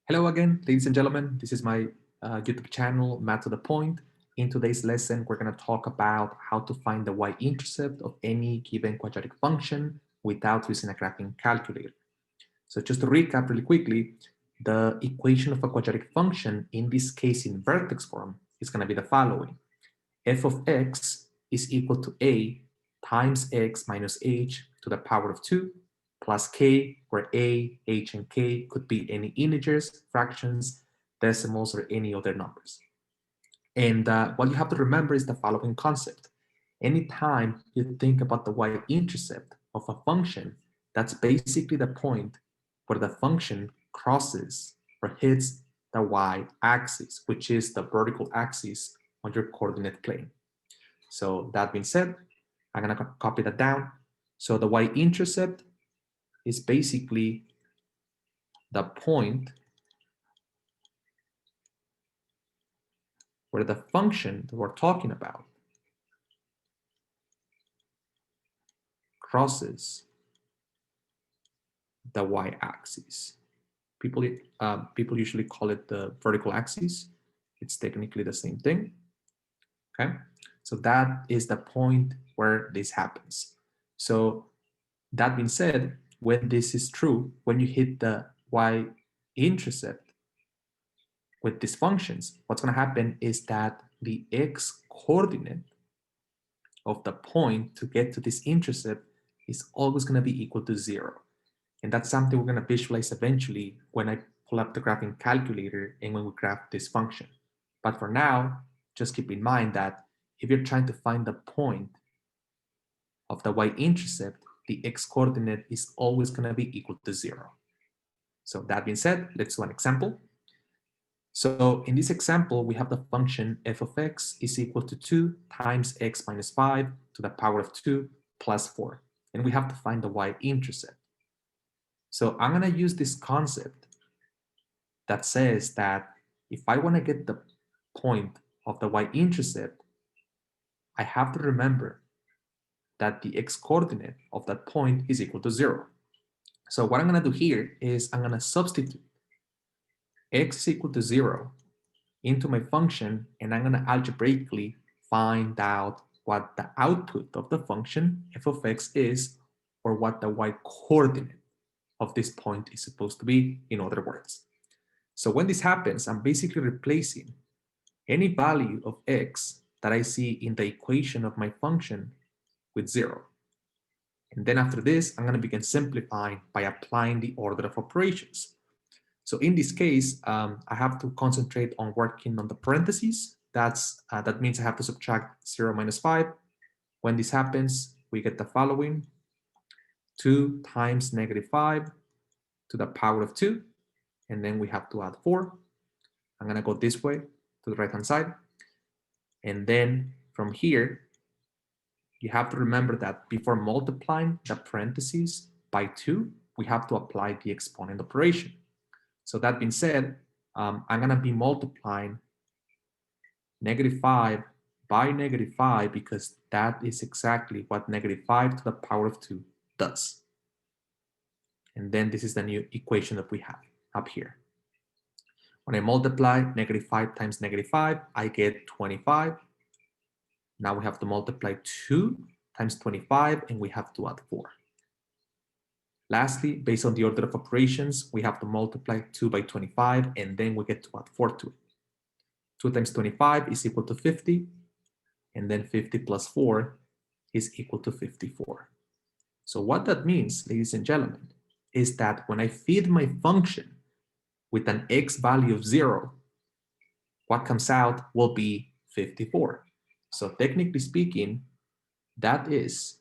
Hello again, ladies and gentlemen. This is my YouTube channel, Math to the Point. In today's lesson, we're going to talk about how to find the y-intercept of any given quadratic function without using a graphing calculator. So just to recap really quickly, the equation of a quadratic function, in this case in vertex form, is going to be the following. F of x is equal to a times x minus h to the power of 2 plus k, where a, h, and k could be any integers, fractions, decimals, or any other numbers. And what you have to remember is the following concept. Anytime you think about the y-intercept of a function, that's basically the point where the function crosses or hits the y-axis, which is the vertical axis on your coordinate plane. So that being said, I'm going to copy that down. So the y-intercept is basically the point where the function that we're talking about crosses the y-axis. People usually call it the vertical axis. It's technically the same thing. Okay, so that is the point where this happens. So that being said, when this is true, when you hit the y-intercept with these functions, what's going to happen is that the x coordinate of the point to get to this intercept is always going to be equal to 0. And that's something we're going to visualize eventually when I pull up the graphing calculator and when we graph this function. But for now, just keep in mind that if you're trying to find the point of the y-intercept, the x coordinate is always going to be equal to 0. So that being said, let's do an example. So in this example, we have the function f of x is equal to 2 times x minus 5 to the power of 2 plus 4. And we have to find the y-intercept. So I'm going to use this concept that says that if I want to get the point of the y-intercept, I have to remember that the x-coordinate of that point is equal to 0. So what I'm going to do here is I'm going to substitute x is equal to 0 into my function, and I'm going to algebraically find out what the output of the function f of x is, or what the y-coordinate of this point is supposed to be, in other words. So when this happens, I'm basically replacing any value of x that I see in the equation of my function with 0. And then after this, I'm going to begin simplifying by applying the order of operations. So in this case, I have to concentrate on working on the parentheses. That means I have to subtract 0 minus 5. When this happens, we get the following: 2 times negative 5 to the power of 2. And then we have to add 4. I'm going to go this way to the right-hand side. And then from here, you have to remember that before multiplying the parentheses by 2, we have to apply the exponent operation. So that being said, I'm going to be multiplying negative 5 by negative 5 because that is exactly what negative 5 to the power of 2 does. And then this is the new equation that we have up here. When I multiply negative 5 times negative 5, I get 25. Now we have to multiply 2 times 25, and we have to add 4. Lastly, based on the order of operations, we have to multiply 2 by 25, and then we get to add 4 to it. 2 times 25 is equal to 50, and then 50 plus 4 is equal to 54. So what that means, ladies and gentlemen, is that when I feed my function with an x value of 0, what comes out will be 54. So technically speaking, that is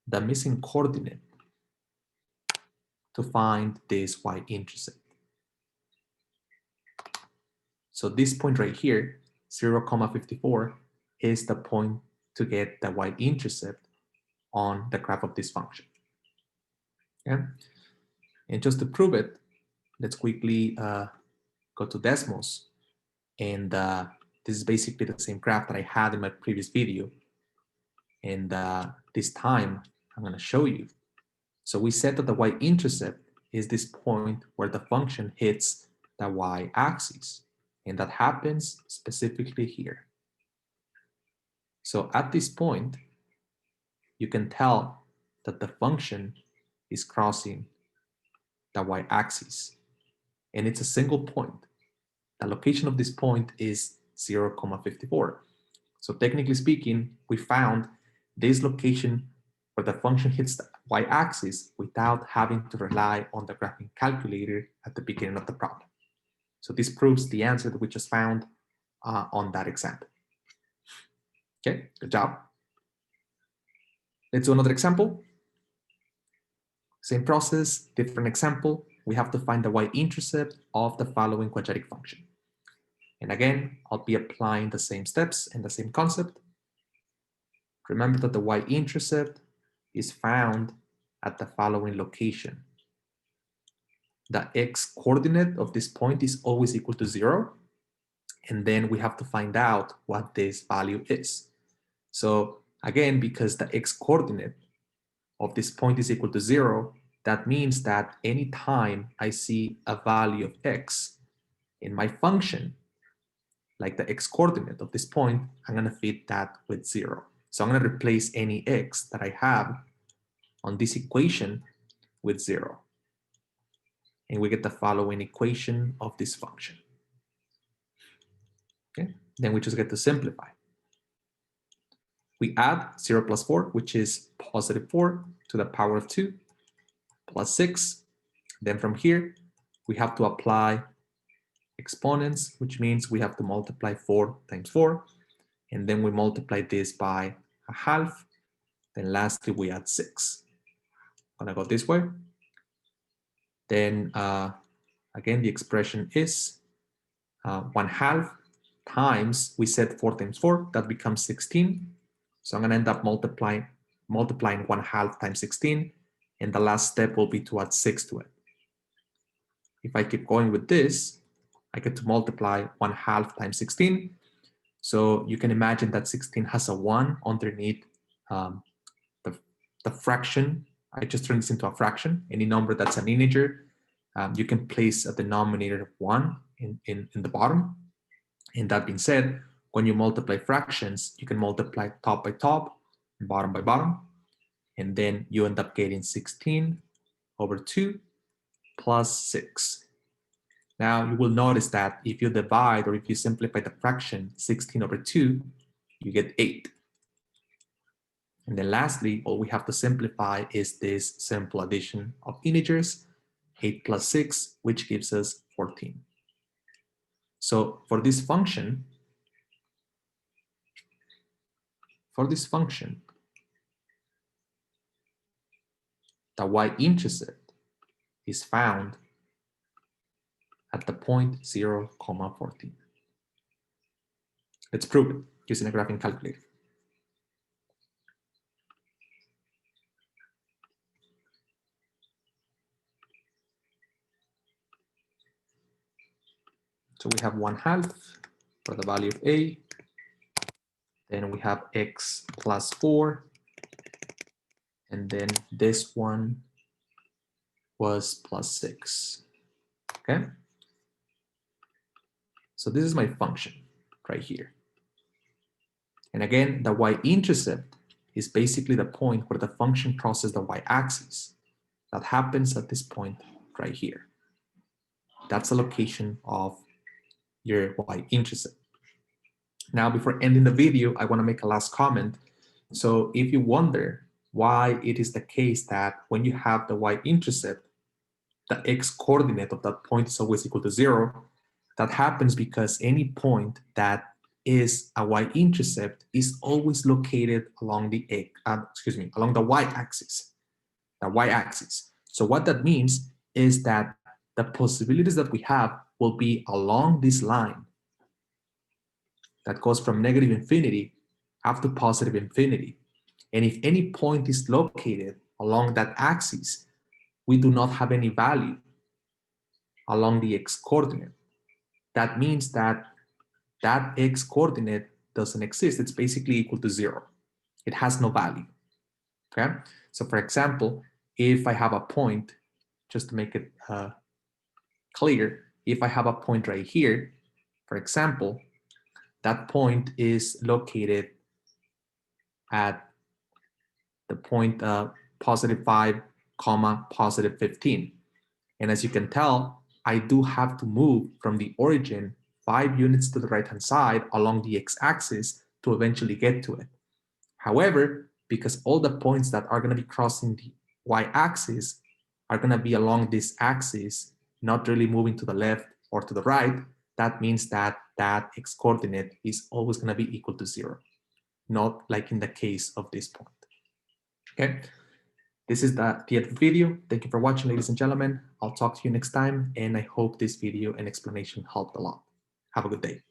the missing coordinate to find this y-intercept. So this point right here, 0, 54, is the point to get the y-intercept on the graph of this function. Okay? And just to prove it, let's quickly go to Desmos. And this is basically the same graph that I had in my previous video. And this time, I'm going to show you. So we said that the y-intercept is this point where the function hits the y-axis, and that happens specifically here. So at this point, you can tell that the function is crossing the y-axis, and it's a single point. The location of this point is 0,54. So technically speaking, we found this location where the function hits the y-axis without having to rely on the graphing calculator at the beginning of the problem. So this proves the answer that we just found on that example. Okay, good job. Let's do another example. Same process, different example. We have to find the y-intercept of the following quadratic function. And again, I'll be applying the same steps and the same concept. Remember that the y-intercept is found at the following location. The x-coordinate of this point is always equal to 0. And then we have to find out what this value is. So again, because the x-coordinate of this point is equal to 0, that means that anytime I see a value of x in my function, like the x-coordinate of this point, I'm going to fit that with 0. So I'm going to replace any x that I have on this equation with 0. And we get the following equation of this function. Okay, then we just get to simplify. We add 0 plus 4, which is positive 4 to the power of 2, plus 6. Then from here, we have to apply exponents, which means we have to multiply 4 times 4. And then we multiply this by a half. Then lastly, we add 6. I'm gonna go this way. Then again, the expression is 1/2 times, we said 4 times 4, that becomes 16. So I'm gonna end up multiplying 1/2 times 16. And the last step will be to add 6 to it. If I keep going with this, I get to multiply 1/2 times 16. So you can imagine that 16 has a 1 underneath the fraction. I just turned this into a fraction. Any number that's an integer, you can place a denominator of 1 in the bottom. And that being said, when you multiply fractions, you can multiply top by top and bottom by bottom. And then you end up getting 16 over 2 plus 6. Now you will notice that if you divide or if you simplify the fraction 16 over 2, you get 8. And then lastly, all we have to simplify is this simple addition of integers, 8 plus 6, which gives us 14. So for this function, the y-intercept is found at the point 0,14. Let's prove it using a graphing calculator. So we have 1/2 for the value of a. Then we have x plus 4. And then this one was plus 6. Okay? So this is my function right here. And again, the y-intercept is basically the point where the function crosses the y-axis. That happens at this point right here. That's the location of your y-intercept. Now, before ending the video, I want to make a last comment. So if you wonder why it is the case that when you have the y-intercept, the x-coordinate of that point is always equal to 0, that happens because any point that is a y-intercept is always located along the along the y-axis. The y-axis. So what that means is that the possibilities that we have will be along this line that goes from negative infinity up to positive infinity. And if any point is located along that axis, we do not have any value along the x-coordinate. That means that that x-coordinate doesn't exist. It's basically equal to 0. It has no value. Okay? So for example, if I have a point just to make it clear, if I have a point right here, for example, that point is located at the point positive 5, comma, positive 15. And as you can tell, I do have to move from the origin 5 units to the right-hand side along the x-axis to eventually get to it. However, because all the points that are going to be crossing the y-axis are going to be along this axis, not really moving to the left or to the right, that means that that x-coordinate is always going to be equal to 0, not like in the case of this point. Okay, this is the end of the video. Thank you for watching, ladies and gentlemen. I'll talk to you next time, and I hope this video and explanation helped a lot. Have a good day.